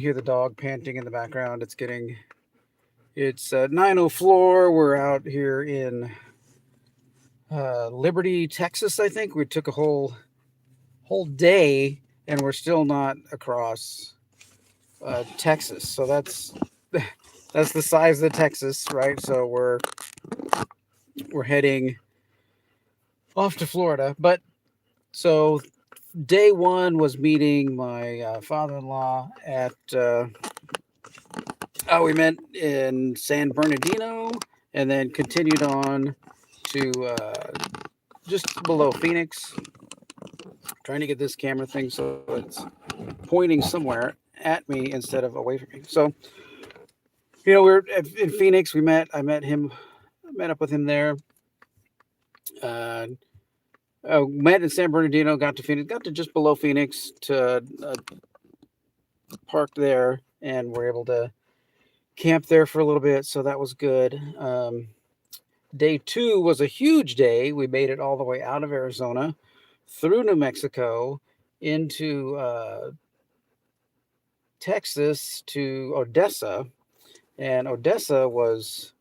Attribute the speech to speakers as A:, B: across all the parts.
A: hear the dog panting in the background. It's 9:04. We're out here in Liberty, Texas. I think we took a whole day, and we're still not across Texas. So that's the size of Texas, right? So we're heading off to Florida. But so day one was meeting my father-in-law at. We met in San Bernardino, and then continued on to just below Phoenix. Trying to get this camera thing so it's pointing somewhere at me instead of away from me. So we're in Phoenix. I met him. Met up with him there. Uh, Met in San Bernardino. Got to Phoenix. Got to just below Phoenix to park there, and we're able to camp there for a little bit. So that was good. Day two was a huge day. We made it all the way out of Arizona, through New Mexico, into Texas to Odessa. And Odessa was,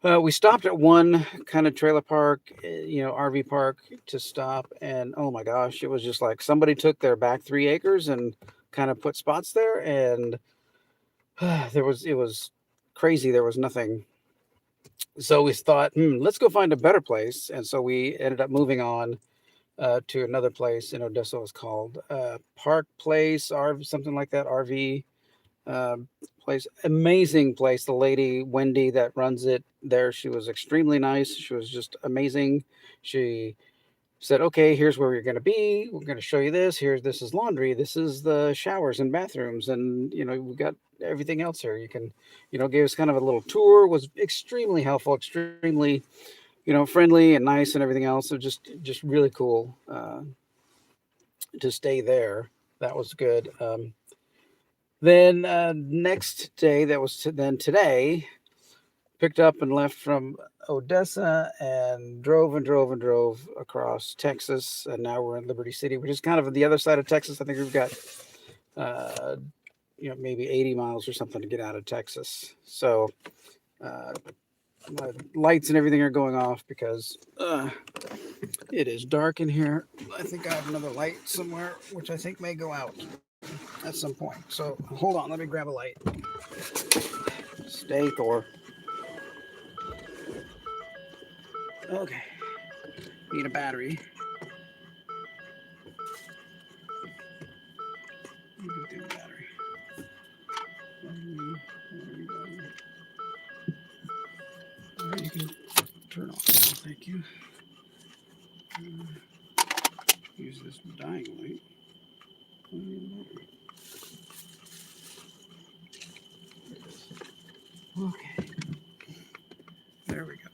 A: we stopped at one kind of trailer park, RV park to stop. And oh my gosh, it was just like somebody took their back 3 acres and kind of put spots there. And it was crazy. There was nothing. So we thought, let's go find a better place. And so we ended up moving on to another place in Odessa. It was called Park Place, or something like that, RV place. Amazing place. The lady, Wendy, that runs it there, she was extremely nice. She was just amazing. She said, okay, here's where you're going to be. We're going to show you this. This is laundry. This is the showers and bathrooms. And, we got everything else here. You can, gave us kind of a little tour, was extremely helpful, extremely, friendly and nice and everything else. So just really cool to stay there. That was good. Then next day, then today, picked up and left from Odessa and drove across Texas, and now we're in Liberty City, which is kind of the other side of Texas. I think we've got uh, maybe 80 miles or something to get out of Texas. So uh, my lights and everything are going off because it is dark in here. I think I have another light somewhere, which I think may go out at some point. So hold on, let me grab a light. Stay, Thor. Okay, need a battery. Get the battery. You can turn off now. Thank you. Use this dying light. Okay, there we go.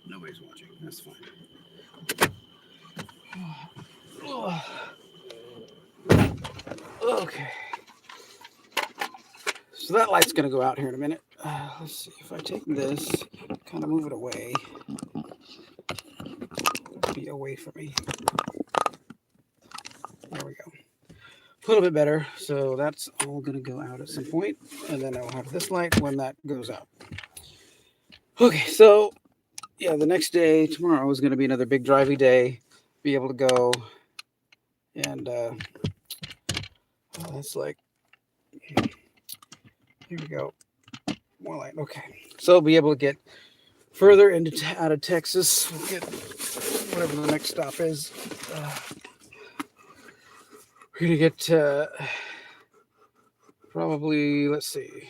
A: Nobody's watching. That's fine. Okay. So that light's going to go out here in a minute. Let's see if I take this, kind of move it away. Be away from me. There we go. A little bit better. So that's all going to go out at some point, and then I'll have this light when that goes out. Okay, so yeah, the next day, tomorrow, is going to be another big drivey day. Be able to go, and that's like, here we go. More light. Okay, so be able to get further out of Texas. We'll get whatever the next stop is. We're gonna get probably, let's see,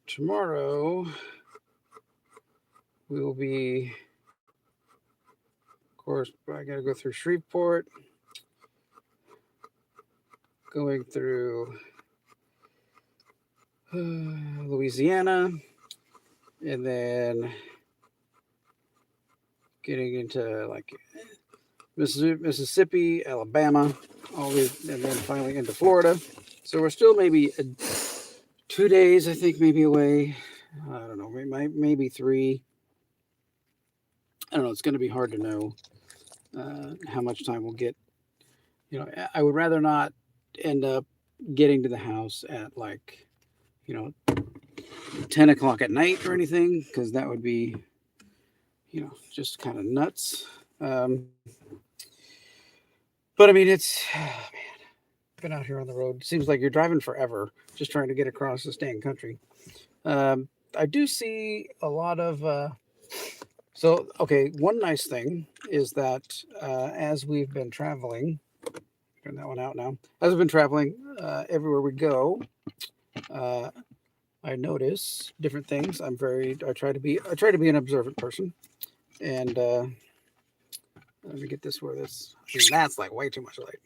A: tomorrow we will be, of course, I gotta go through Shreveport, going through Louisiana, and then getting into like Mississippi, Alabama, and then finally into Florida. So we're still maybe 2 days, I think, maybe away. I don't know, maybe 3. I don't know. It's going to be hard to know how much time we'll get. I would rather not end up getting to the house at like, 10 o'clock at night or anything, because that would be, just kind of nuts. Um, but I mean, it's, been out here on the road. Seems like you're driving forever just trying to get across this dang country. Um, I do see a lot of. Okay, one nice thing is that as we've been traveling, turn that one out now. As we've been traveling, everywhere we go, uh, I notice different things. I try to be an observant person, and let me get this where this. I mean, that's like way too much light.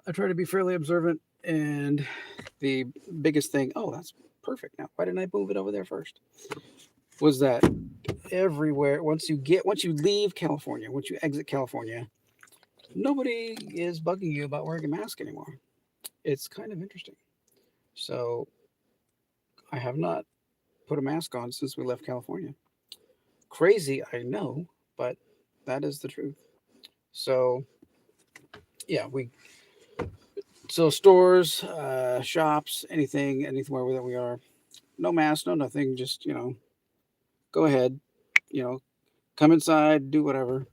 A: I try to be fairly observant, and the biggest thing. Oh, that's perfect. Now, why didn't I move it over there first? Was that everywhere? Once you leave California, once you exit California, nobody is bugging you about wearing a mask anymore. It's kind of interesting. So I have not put a mask on since we left California. Crazy, I know, but that is the truth. So yeah, we so stores, shops, anywhere that we are, no mask, no nothing. Just go ahead, you know, come inside, do whatever.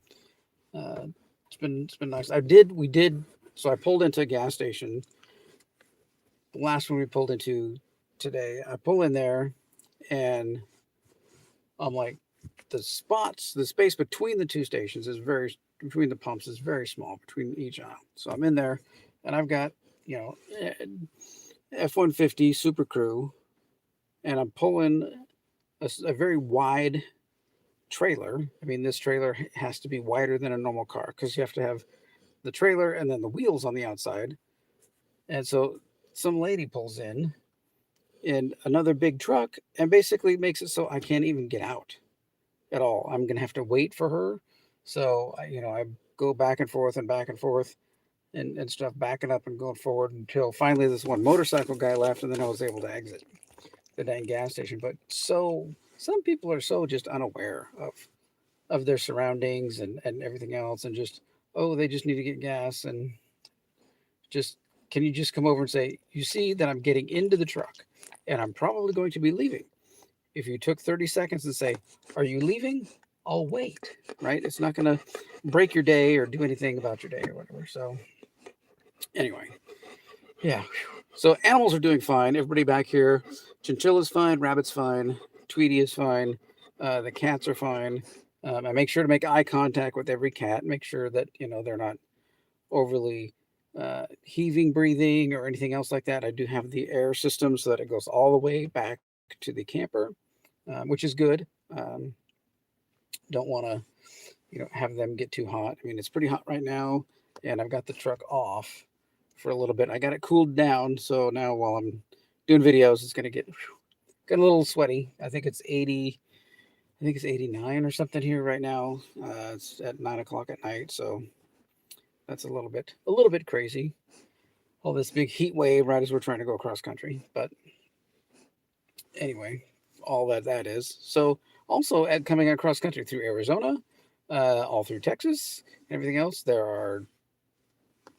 A: Uh, it's been nice. We did. So I pulled into a gas station. The last one we pulled into today, I pull in there, and I'm like, the space between the two stations is between the pumps is very small between each aisle. So I'm in there, and I've got F-150 Super Crew, and I'm pulling a very wide trailer. I mean, this trailer has to be wider than a normal car because you have to have the trailer and then the wheels on the outside. And so some lady pulls in another big truck and basically makes it so I can't even get out at all. I'm gonna have to wait for her. So I go back and forth and stuff, backing up and going forward until finally this one motorcycle guy left, and then I was able to exit the dang gas station. But so some people are so just unaware of their surroundings and everything else, and just they just need to get gas, and just can you just come over and say, you see that I'm getting into the truck and I'm probably going to be leaving. If you took 30 seconds and say, are you leaving? I'll wait, right? It's not going to break your day or do anything about your day or whatever. So anyway, yeah. So animals are doing fine. Everybody back here, chinchilla's fine, rabbit's fine, Tweety is fine, the cats are fine. I make sure to make eye contact with every cat, make sure that they're not overly heaving, breathing, or anything else like that. I do have the air system so that it goes all the way back to the camper, which is good. Don't want to have them get too hot. I mean, it's pretty hot right now, and I've got the truck off for a little bit. I got it cooled down, so now while I'm doing videos, it's gonna get a little sweaty. I think it's 80. I think it's 89 or something here right now. It's at 9 o'clock at night, so that's a little bit crazy. All this big heat wave right as we're trying to go across country. But anyway, all that is. So also coming across country through Arizona, all through Texas, and everything else, there are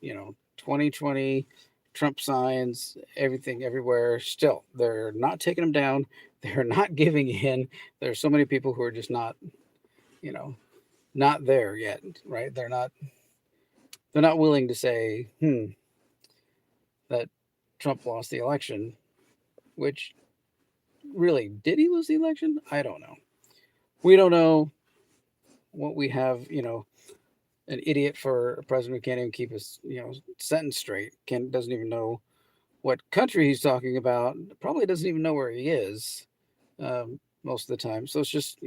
A: 2020 Trump signs, everything everywhere. Still, they're not taking them down. They're not giving in. There's so many people who are just you know, not there yet, right? They're not willing to say, that Trump lost the election, which really, did he lose the election? I don't know. We don't know what we have, an idiot for a president who can't even keep his, sentence straight, doesn't even know what country he's talking about, probably doesn't even know where he is most of the time. So it's just,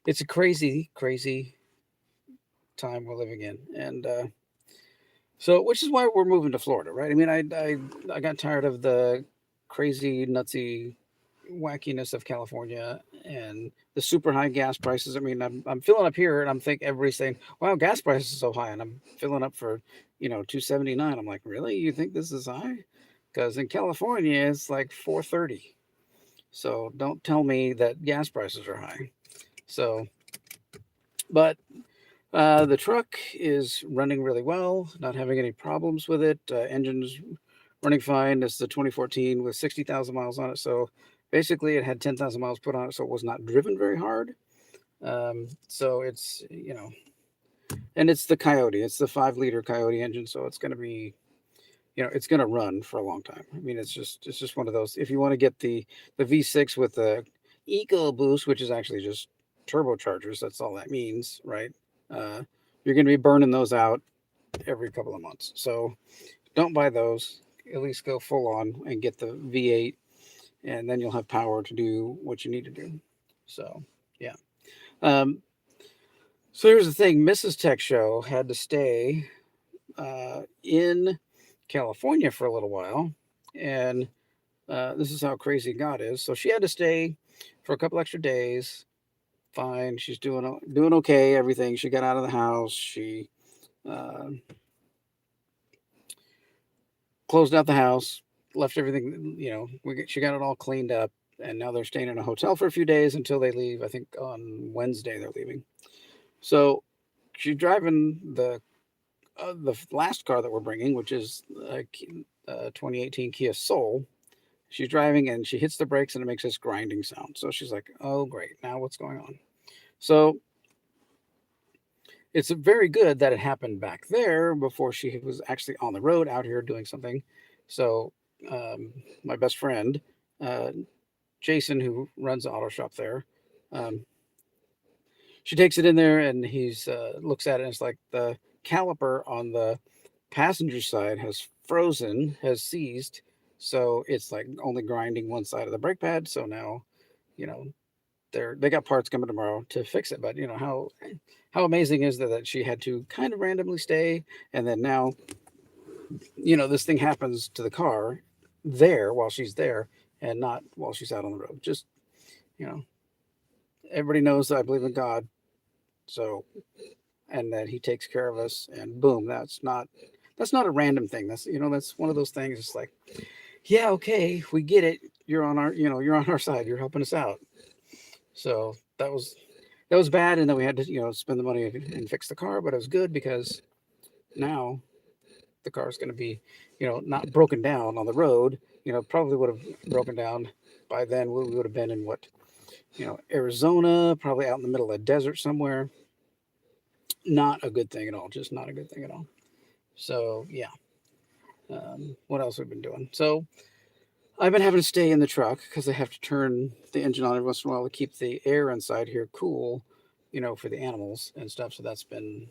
A: it's a crazy, crazy time we're living in. And so, which is why we're moving to Florida, right? I mean, I got tired of the crazy, nutsy wackiness of California and the super high gas prices. I mean, I'm filling up here, and I'm thinking everybody's saying, "Wow, gas prices are so high," and I'm filling up for $2.79. I'm like, really? You think this is high? Because in California, it's like $4.30. So don't tell me that gas prices are high. So, but The truck is running really well, not having any problems with it. Engine's running fine. It's the 2014 with 60,000 miles on it. So basically, it had 10,000 miles put on it, so it was not driven very hard. So it's, and it's the Coyote. It's the 5 liter Coyote engine, so it's going to be, it's going to run for a long time. I mean, it's just one of those. If you want to get the V6 with the Eco Boost, which is actually just turbochargers, that's all that means, right? You're going to be burning those out every couple of months. So don't buy those. At least go full on and get the V8, and then you'll have power to do what you need to do. So yeah. Um, so here's the thing: Mrs. Tech Show had to stay in California for a little while, and this is how crazy God is. So she had to stay for a couple extra days. Fine, she's doing okay. Everything. She got out of the house. She uh, closed out the house, left everything. She got it all cleaned up, and now they're staying in a hotel for a few days until they leave. I think on Wednesday they're leaving. So she's driving the last car that we're bringing, which is a 2018 Kia Soul. She's driving and she hits the brakes and it makes this grinding sound. So she's like, "Oh, great! Now what's going on?" So it's very good that it happened back there before she was actually on the road out here doing something. So my best friend, uh, Jason, who runs the auto shop there, um, she takes it in there and he's looks at it and it's like the caliper on the passenger side has frozen, has seized. So it's like only grinding one side of the brake pad. So now, you know, they got parts coming tomorrow to fix it. But how amazing is that she had to kind of randomly stay, and then now, this thing happens to the car there while she's there, and not while she's out on the road. Just you know, everybody knows that I believe in God, so and that He takes care of us. And boom, that's not a random thing. That's one of those things. It's like, yeah, okay, we get it. You're on our side. You're helping us out. So that was bad, and then we had to spend the money and fix the car, but it was good because now the car is going to be not broken down on the road. Probably would have broken down by then. We would have been in what, Arizona, probably out in the middle of the desert somewhere. Not a good thing at all. Just not a good thing at all. So yeah. What else have we been doing? So I've been having to stay in the truck because I have to turn the engine on every once in a while to keep the air inside here cool, for the animals and stuff. So that's been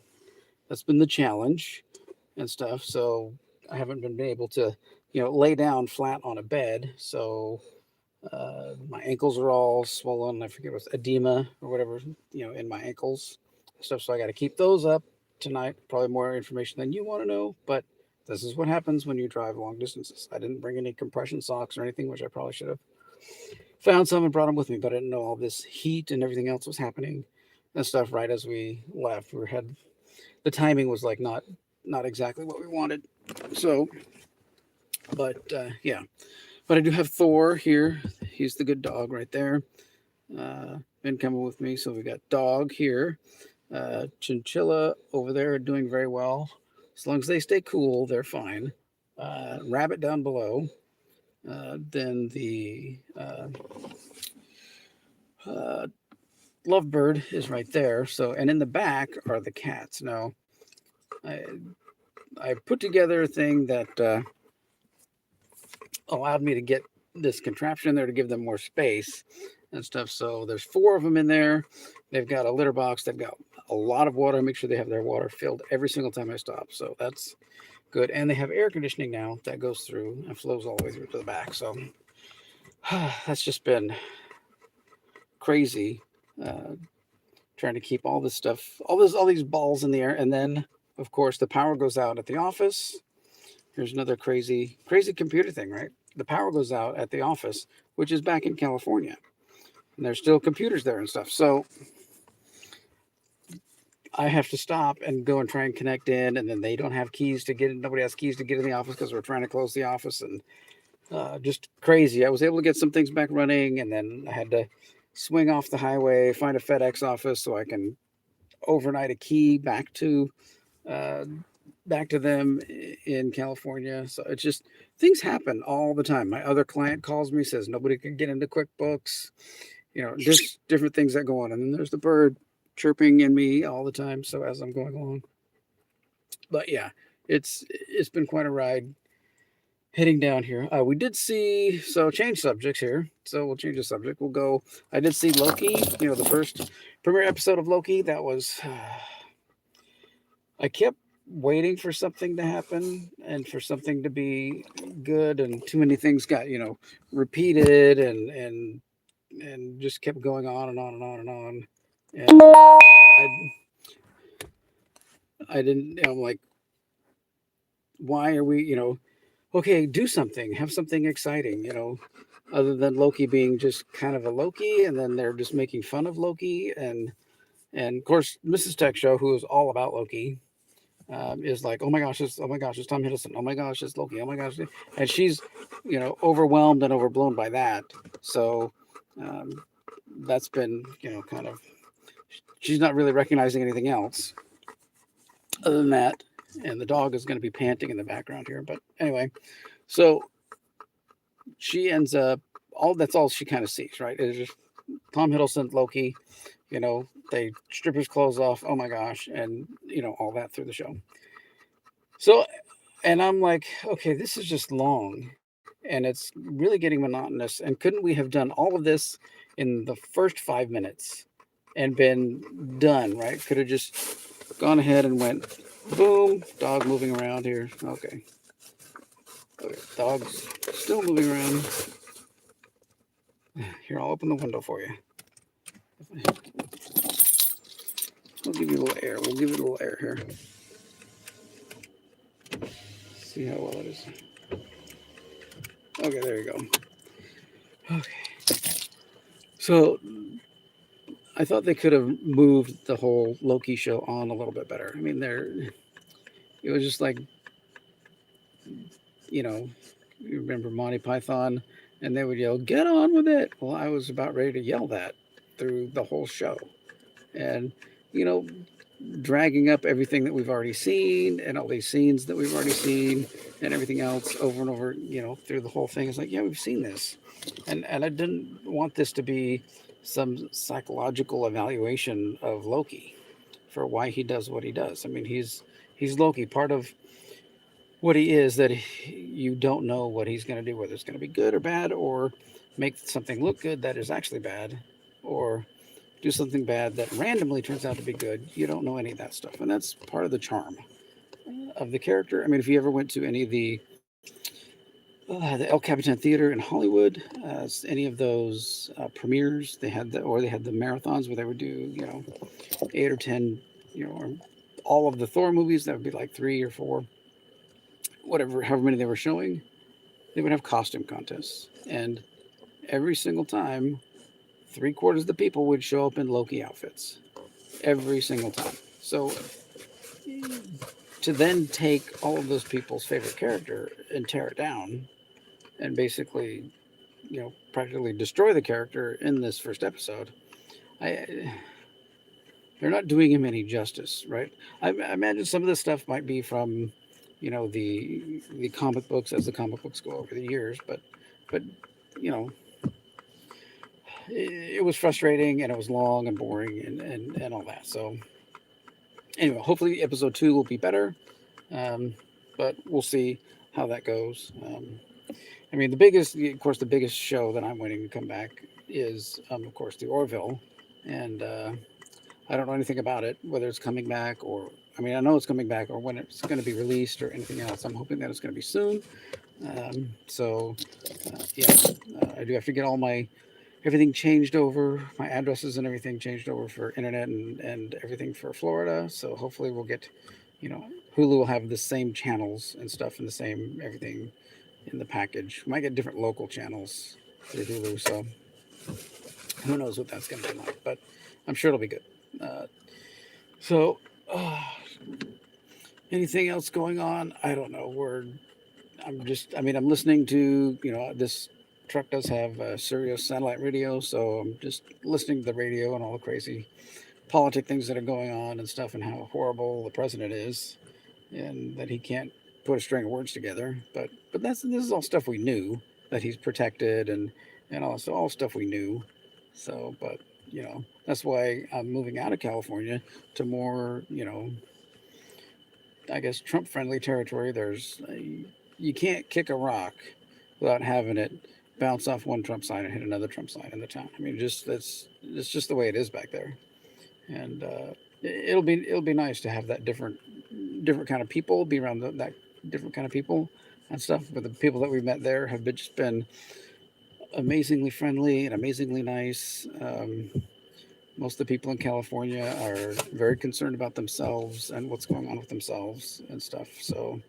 A: the challenge and stuff. So I haven't been able to, lay down flat on a bed. So my ankles are all swollen. I forget what's edema or whatever, in my ankles and stuff. So I got to keep those up tonight. Probably more information than you want to know, but this is what happens when you drive long distances. I didn't bring any compression socks or anything, which I probably should have found some and brought them with me, but I didn't know all this heat and everything else was happening and stuff right as we left. The timing was like not exactly what we wanted. So, but yeah, but I do have Thor here. He's the good dog right there. Been coming with me. So we got dog here, chinchilla over there doing very well. As long as they stay cool, they're fine. Rabbit down below. Then the lovebird is right there. So, and in the back are the cats. Now, I I put together a thing that allowed me to get this contraption in there to give them more space and stuff. So there's 4 of them in there. They've got a litter box. They've got a lot of water. I make sure they have their water filled every single time I stop. So that's good. And they have air conditioning now that goes through and flows all the way through to the back. So that's just been crazy. Trying to keep all this stuff, all these balls in the air. And then, of course, the power goes out at the office. Here's another crazy computer thing, right? The power goes out at the office, which is back in California. And there's still computers there and stuff. So I have to stop and go and try and connect in. And then they don't have keys to get in. Nobody has keys to get in the office because we're trying to close the office. And just crazy. I was able to get some things back running. And then I had to swing off the highway, find a FedEx office so I can overnight a key uh, back to them in California. So it's just things happen all the time. My other client calls me, says nobody can get into QuickBooks. Just different things that go on. And then there's the bird chirping in me all the time. So as I'm going along, but yeah, it's been quite a ride heading down here. We did see, so change subjects here. So we'll change the subject. We'll go. I did see Loki. The first premiere episode of Loki. That was. I kept waiting for something to happen and for something to be good, and too many things got repeated and just kept going on and on and on and on. And I didn't. I'm like, why are we? Okay, do something, have something exciting. Other than Loki being just kind of a Loki, and then they're just making fun of Loki, and of course Mrs. Tech Show, who is all about Loki, is like, oh my gosh, it's Tom Hiddleston, oh my gosh, it's Loki, oh my gosh, and she's overwhelmed and overblown by that. So um, that's been kind of, she's not really recognizing anything else other than that, and the dog is going to be panting in the background here. But anyway, so she ends up that's all she kind of sees, right? It's just Tom Hiddleston, Loki, they strip his clothes off, oh my gosh, and all that through the show. So, and I'm like, okay, this is just long and it's really getting monotonous. And couldn't we have done all of this in the first 5 minutes and been done, right? Could have just gone ahead and went, boom, dog moving around here. Okay. Dog's still moving around. Here, I'll open the window for you. We'll give you a little air. We'll give it a little air here. See how well it is. Okay, there you go. Okay. So I thought they could have moved the whole Loki show on a little bit better. I mean, it was just like, you remember Monty Python, and they would yell, "Get on with it." Well, I was about ready to yell that through the whole show. And, you know, dragging up everything that we've already seen and all these scenes that we've already seen and everything else over and over, through the whole thing. It's like, yeah, we've seen this. And I didn't want this to be some psychological evaluation of Loki for why he does what he does. I mean, he's Loki. Part of what he is that you don't know what he's going to do, whether it's going to be good or bad, or make something look good that is actually bad, or do something bad that randomly turns out to be good. You don't know any of that stuff, and that's part of the charm of the character. I mean, if you ever went to any of the El Capitan Theater in Hollywood, any of those premieres, they had they had the marathons where they would do 8 or 10, or all of the Thor movies. That would be like 3 or 4, whatever, however many they were showing. They would have costume contests, and every single time, 3/4 of the people would show up in Loki outfits every single time. So to then take all of those people's favorite character and tear it down and basically, practically destroy the character in this first episode, they're not doing him any justice, right? I imagine some of this stuff might be from, the comic books as the comic books go over the years, but you know, it was frustrating and it was long and boring and all that. So anyway, hopefully episode 2 will be better, but we'll see how that goes. I mean, the biggest show that I'm waiting to come back is, of course, the Orville, and I don't know anything about it, whether it's coming back or, I mean, I know it's coming back or when it's going to be released or anything else. I'm hoping that it's going to be soon. I do have to get everything changed over, my addresses and everything changed over for internet and everything for Florida. So hopefully we'll get, Hulu will have the same channels and stuff and the same everything in the package. We might get different local channels through Hulu. So who knows what that's going to be like, but I'm sure it'll be good. So anything else going on? I don't know. I'm listening to, this truck does have Sirius satellite radio, so I'm just listening to the radio and all the crazy politic things that are going on and stuff, and how horrible the president is, and that he can't put a string of words together. But this is all stuff we knew, that he's protected, and also all stuff we knew. So, but that's why I'm moving out of California to more, I guess, Trump friendly territory. You can't kick a rock without having it bounce off one Trump sign and hit another Trump sign in the town. I mean, it's just the way it is back there. And it'll be nice to have that different kind of people, be around that different kind of people and stuff. But the people that we've met there have just been amazingly friendly and amazingly nice. Most of the people in California are very concerned about themselves and what's going on with themselves and stuff. So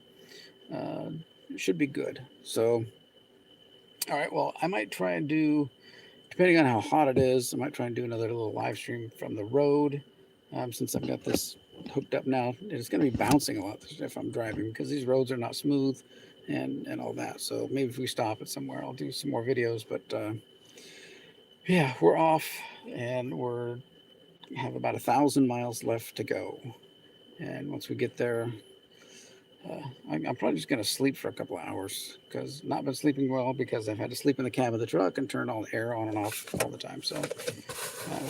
A: uh, it should be good. So, all right. Well, I might try and do, depending on how hot it is, I might try and do another little live stream from the road. Since I've got this hooked up now, it's going to be bouncing a lot if I'm driving, because these roads are not smooth and all that. So maybe if we stop it somewhere, I'll do some more videos. But yeah, we're off, and we're have about 1,000 miles left to go. And once we get there, I'm probably just going to sleep for a couple of hours, because not been sleeping well, because I've had to sleep in the cab of the truck and turn all the air on and off all the time. So,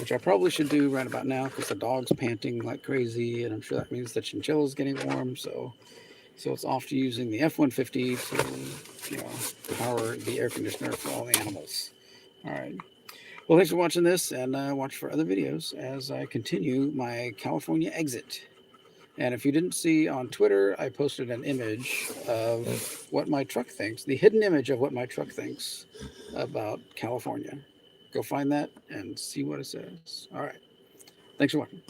A: which I probably should do right about now, because the dog's panting like crazy, and I'm sure that means the chinchilla's getting warm. So it's off to using the F-150 to power the air conditioner for all the animals. All right. Well, thanks for watching this, and watch for other videos as I continue my California exit. And if you didn't see on Twitter, I posted an image of what my truck thinks, the hidden image of what my truck thinks about California. Go find that and see what it says. All right. Thanks for watching.